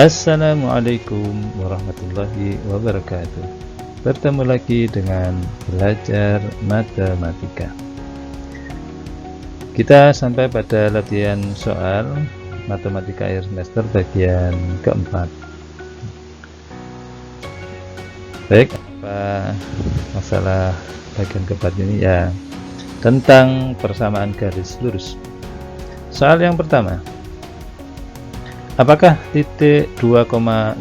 Assalamualaikum warahmatullahi wabarakatuh. Bertemu lagi dengan belajar matematika. Kita sampai pada latihan soal matematika akhir semester bagian keempat. Baik, apa masalah bagian keempat ini? Ya, tentang persamaan garis lurus. Soal yang pertama, apakah titik 2,6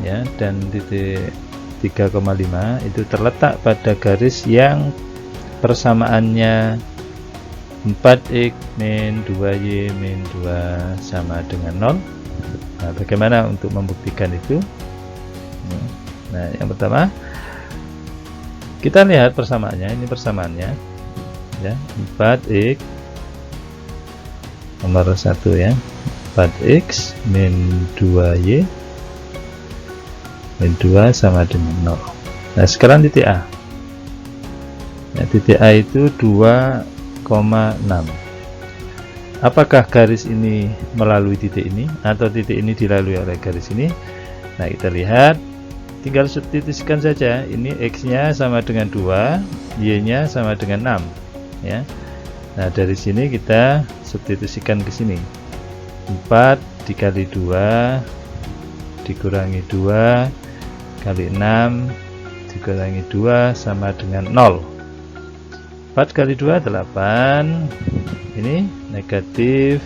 ya dan titik 3,5 itu terletak pada garis yang persamaannya 4x min 2y min 2 sama dengan 0? Nah, bagaimana untuk membuktikan itu? Nah, yang pertama kita lihat persamaannya. Ini persamaannya ya, 4x nomor 1 ya, 4x min 2y min 2 sama dengan 0. Nah, sekarang titik A ya, titik A itu 2,6. Apakah garis ini melalui titik ini atau titik ini dilalui oleh garis ini? Nah, kita lihat, tinggal substitusikan saja. Ini x nya sama dengan 2, y nya sama dengan 6 ya. Nah, dari sini kita substitusikan ke sini. 4 dikali 2 dikurangi 2 kali 6 dikurangi 2 sama dengan 0. 4 kali 2 8. Ini negatif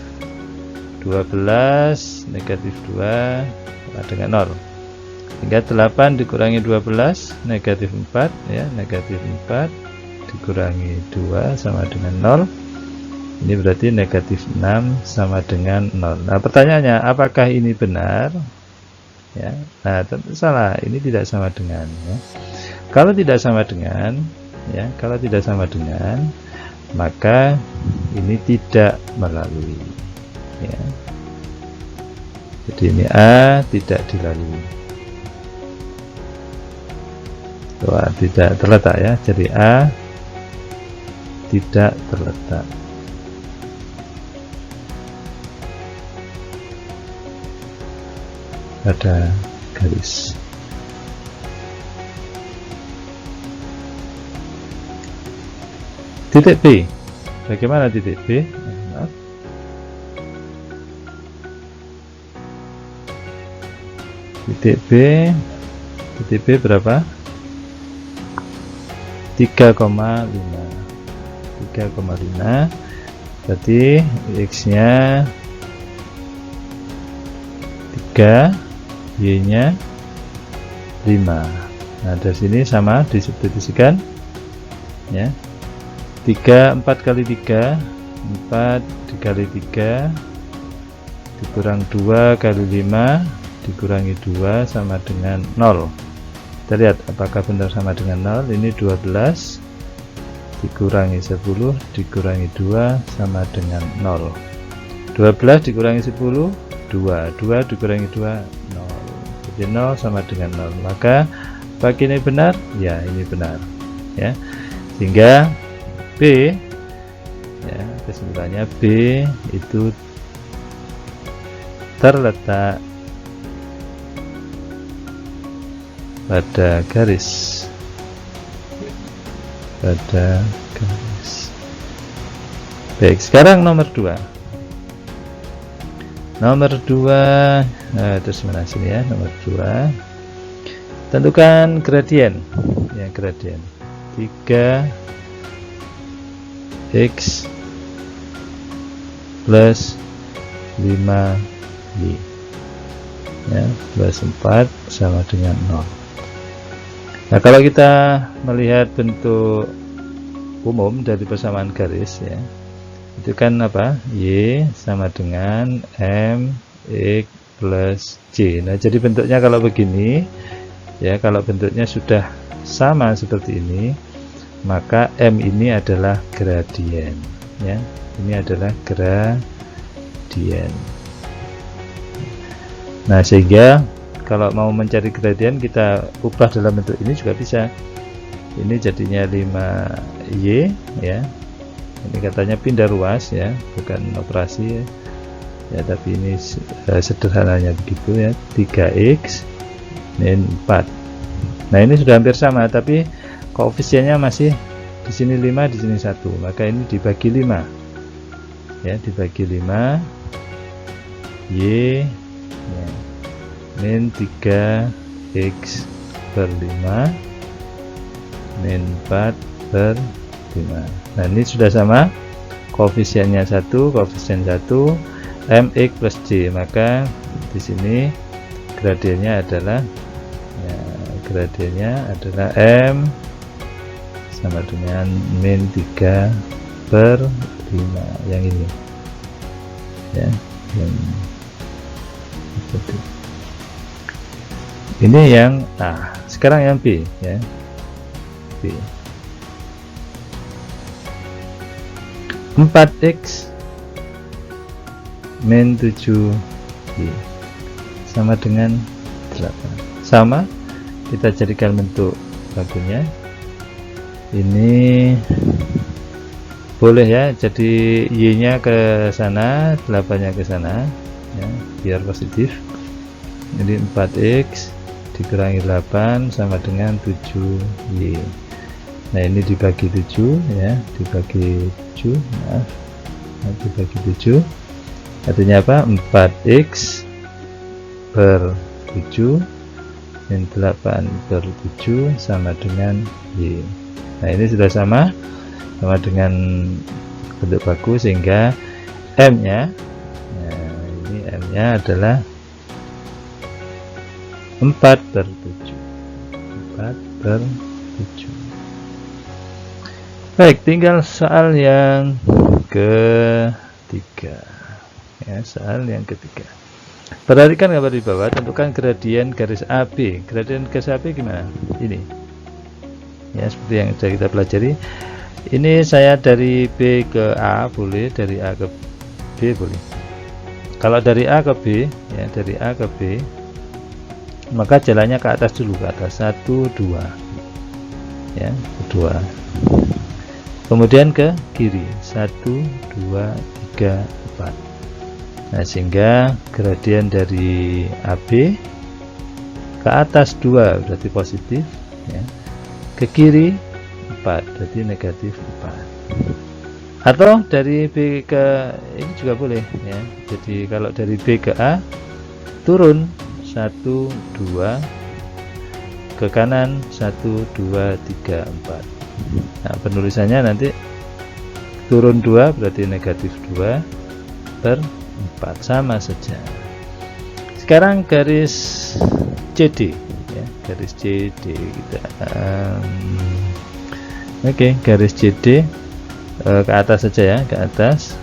12 negatif 2 sama dengan 0. Hingga 8 dikurangi 12 negatif 4 ya, negatif 4 dikurangi 2 sama dengan 0. Ini berarti negatif 6 sama dengan 0. Nah, pertanyaannya, apakah ini benar? Ya, nah tentu salah. Ini tidak sama dengan ya. Kalau tidak sama dengan ya, kalau tidak sama dengan, maka ini tidak melalui ya. Jadi ini A tidak dilalui. Wah, tidak terletak ya. Jadi A tidak terletak pada garis. Titik B, bagaimana titik B? Titik B berapa? 3,5. 3,5 berarti x nya 3, y nya 5. Nah, dari sini sama disubstitusikan ya. 4 kali 3 4 dikali 3 dikurang 2 kali 5 dikurangi 2 sama dengan 0. Kita lihat apakah benar sama dengan 0. Ini 12 dikurangi 10 dikurangi 2 sama dengan 0. 12 dikurangi 10 2 dikurangi 2 0. Jadi 0 sama dengan 0. Maka apakah ini benar? Ya, ini benar ya. Sehingga B ya, kesimpulannya B itu terletak pada garis. Baik, sekarang nomor 2. Terus mana sini ya, nomor 2. Tentukan gradien ya, gradien 3x plus 5y ya, plus 4 sama dengan 0. Nah, kalau kita melihat bentuk umum dari persamaan garis ya, itu kan apa? Y sama dengan mx plus c. Nah, jadi bentuknya kalau begini ya, kalau bentuknya sudah sama seperti ini, maka M ini adalah gradien ya. Ini adalah gradien. Nah, sehingga kalau mau mencari gradien kita ubah dalam bentuk ini juga bisa. Ini jadinya 5y ya. Ini katanya pindah ruas ya, bukan operasi ya. ya, tapi ini sederhananya begitu ya, 3x min 4. Nah ini sudah hampir sama, tapi koefisiennya masih di sini 5, di sini 1, maka ini dibagi 5 ya, dibagi 5 y ya, min 3x per 5 min 4 per 5. Nah ini sudah sama, koefisiennya 1, koefisien 1, mx plus c, maka di sini gradiennya adalah ya, gradiennya adalah m sama dengan min 3 per 5 yang ini ya, ini yang A. Sekarang yang B ya, B 4x min 7y sama dengan 8. Sama, kita jadikan bentuk bakunya. Ini boleh ya, jadi y nya ke sana, 8 nya ke sana ya, biar positif. Jadi 4x dikurangi 8 sama dengan 7y. Nah ini dibagi 7 ya, dibagi 7, maaf, dibagi 7 artinya apa? 4x per 7 min 8 per 7 sama dengan y. Nah ini sudah sama dengan bentuk baku, sehingga m nya nah, ini m nya adalah 4 per 7, 4 per 7. Baik, tinggal soal yang ketiga ya, soal yang ketiga. Perhatikan gambar di bawah, tentukan gradien garis AB. Gradien garis AB gimana? Ini ya, seperti yang sudah kita pelajari. Ini saya dari B ke A boleh, dari A ke B boleh. Kalau dari A ke B ya, dari A ke B, maka jalannya ke atas dulu, ke atas 1 2 ya, 2, kemudian ke kiri 1 2 3 4. Nah sehingga gradien dari AB ke atas 2 berarti positif ya, ke kiri 4 berarti negatif 4. Atau dari B ke ini juga boleh ya, jadi kalau dari B ke A turun 1 2, ke kanan 1 2 3 4. Nah penulisannya nanti turun 2 berarti negatif 2 per 4, sama saja. Sekarang garis CD ya, garis CD kita oke, garis CD ke atas saja ya, ke atas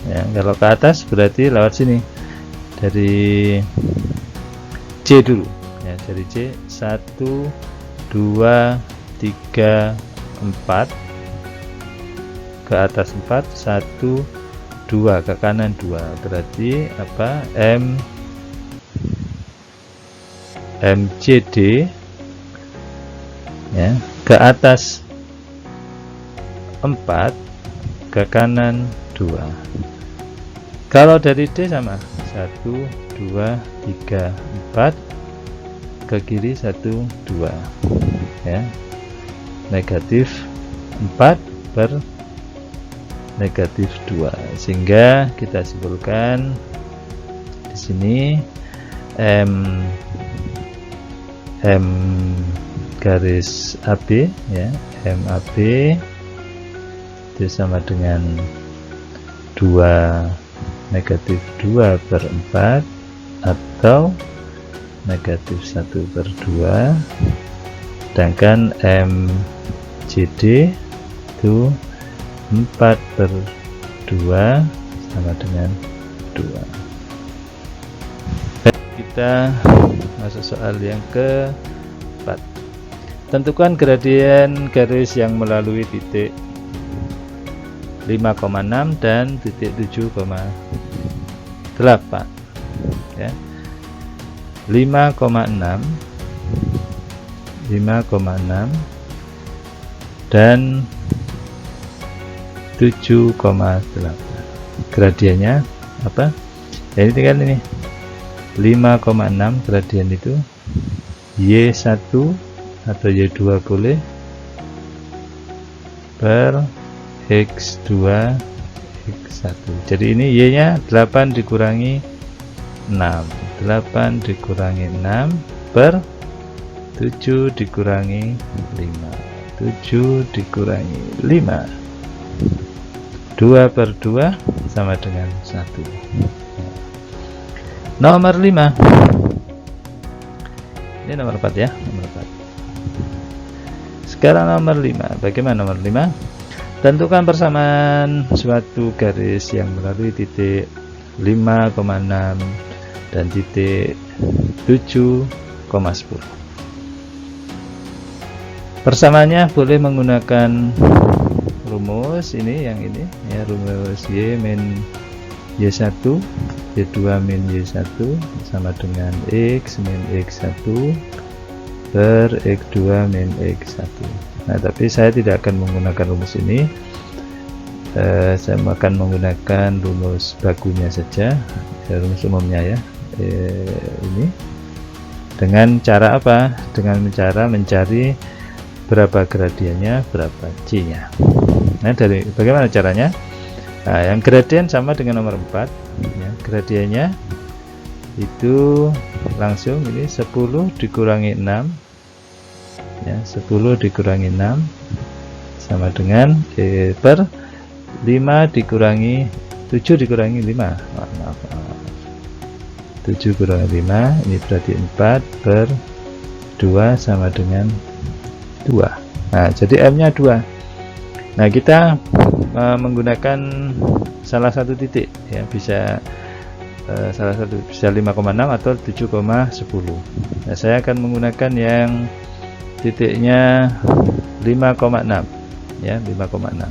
ya. Kalau ke atas berarti lewat sini, dari C dulu ya, dari C 1 2 3 4, ke atas 4 1 2, ke kanan 2, berarti apa? MCD ya, ke atas 4, ke kanan 2. Kalau dari D sama 1 2 3 4, ke kiri 1 2 ya, negatif 4 per negatif 2, sehingga kita simpulkan di sini M garis AB ya, MAB itu sama dengan 2 negatif 2 per 4 atau negatif 1 per 2, sedangkan MCD itu 4 per 2 sama dengan 2. Kita masuk soal yang keempat. Tentukan gradien garis yang melalui titik 5,6 dan titik 7,8 ya. 5,6 dan 7,8. Gradiennya apa? Jadi tinggal ini 5,6 gradien itu Y1 atau Y2 boleh per X2 X1. Jadi ini Y nya 8 dikurangi 6, 8 dikurangi 6 per 7 dikurangi 5, 7 dikurangi 5, 2 per 2 sama dengan 1. Nomor 5, ini nomor 4 ya, nomor 4. Sekarang nomor 5, bagaimana nomor 5? Tentukan persamaan suatu garis yang melalui titik 5,6 dan titik 7,10. Persamaannya boleh menggunakan rumus ini, yang ini ya, rumus Y min Y1 Y2 min Y1 sama dengan X min X1 per X2 min X1. Nah, tapi saya tidak akan menggunakan rumus ini, saya akan menggunakan rumus bakunya saja, rumus umumnya ya. Ini dengan cara apa? Dengan cara mencari berapa gradiennya, berapa C nya. Nah, dari bagaimana caranya? Nah, yang gradien sama dengan nomor 4 ya, gradiennya itu langsung ini 10 dikurangi 6 ya, 10 dikurangi 6 sama dengan per 5 dikurangi 7 dikurangi 5, maaf, 7 kurangi 5, ini berarti 4 per 2 sama dengan 2. Nah, jadi M nya 2. Nah, kita menggunakan salah satu titik ya, bisa salah satu, bisa 5,6 atau 7,10. Nah, saya akan menggunakan yang titiknya 5,6 ya, 5,6.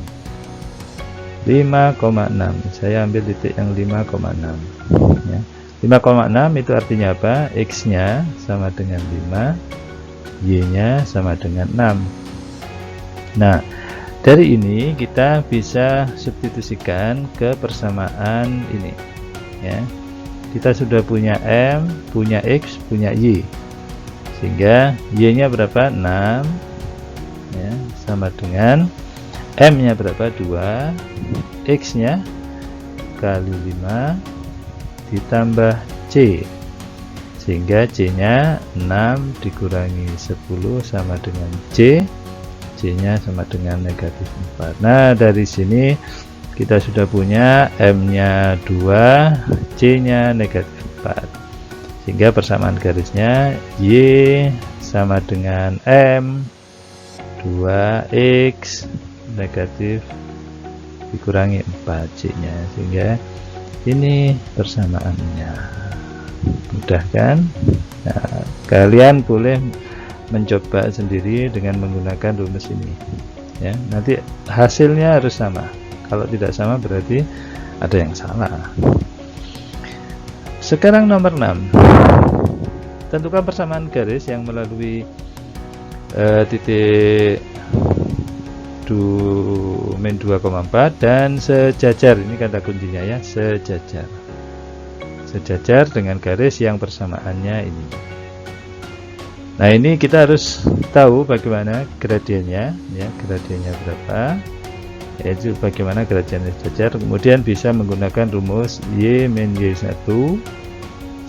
Saya ambil titik yang 5,6 ya. 5,6 itu artinya apa? X nya sama dengan 5, Y nya sama dengan 6. Nah, dari ini kita bisa substitusikan ke persamaan ini ya. Kita sudah punya M, punya X, punya Y, sehingga Y nya berapa? 6 ya, sama dengan M nya berapa? 2, X nya kali 5 ditambah C, sehingga C nya 6 dikurangi 10 sama dengan C, C nya sama dengan negatif 4. Nah, dari sini kita sudah punya M nya 2, C nya negatif 4, sehingga persamaan garisnya Y sama dengan M 2X negatif dikurangi 4 C nya, sehingga ini persamaannya. Mudah kan? Nah, kalian boleh mencoba sendiri dengan menggunakan rumus ini ya. Nanti hasilnya harus sama. Kalau tidak sama berarti ada yang salah. Sekarang nomor 6, tentukan persamaan garis yang melalui titik min 2,4 dan sejajar. Ini kata kuncinya ya, sejajar dengan garis yang persamaannya ini. Nah, ini kita harus tahu bagaimana gradiennya ya, gradiennya berapa, yaitu bagaimana gradiennya sejajar. Kemudian bisa menggunakan rumus Y min Y1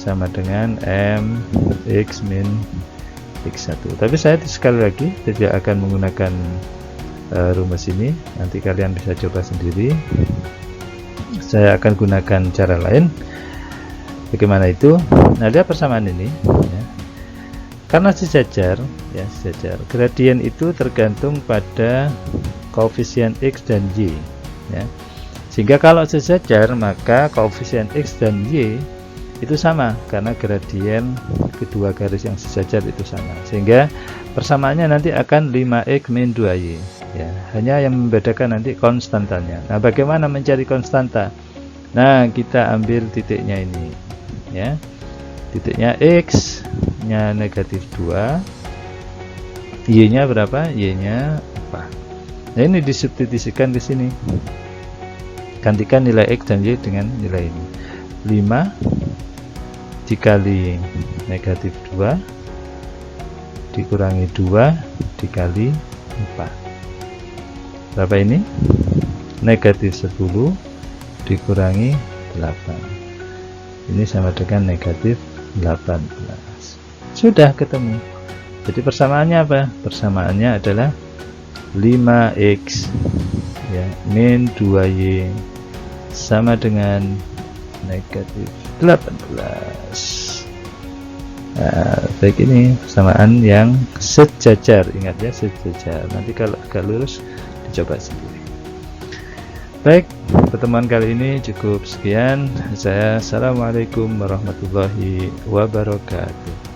sama dengan M X min X1. Tapi saya sekali lagi tidak akan menggunakan rumus ini, nanti kalian bisa coba sendiri. Saya akan gunakan cara lain. Bagaimana itu? Nah, lihat persamaan ini ya. Karena sejajar ya, sejajar, gradien itu tergantung pada koefisien X dan Y ya. Sehingga kalau sejajar maka koefisien X dan Y itu sama, karena gradien kedua garis yang sejajar itu sama, sehingga persamaannya nanti akan 5X min 2Y ya. Hanya yang membedakan nanti konstantanya. Nah, bagaimana mencari konstanta? Nah, kita ambil titiknya ini ya, titiknya X nya negatif 2, Y nya berapa? Y nya 4. Nah, ini disubstitusikan di sini, gantikan nilai X dan Y dengan nilai ini. 5 dikali negatif 2 dikurangi 2 dikali 4. Berapa ini? Negatif 10 dikurangi 8. Ini sama dengan negatif 18. Sudah ketemu. Jadi persamaannya apa? Persamaannya adalah 5x ya, min 2y sama dengan negatif 18. Nah, baik, ini persamaan yang sejajar, ingat ya, sejajar. Nanti kalau agak lurus dicoba sendiri. Baik, pertemuan kali ini cukup sekian. Assalamualaikum warahmatullahi wabarakatuh.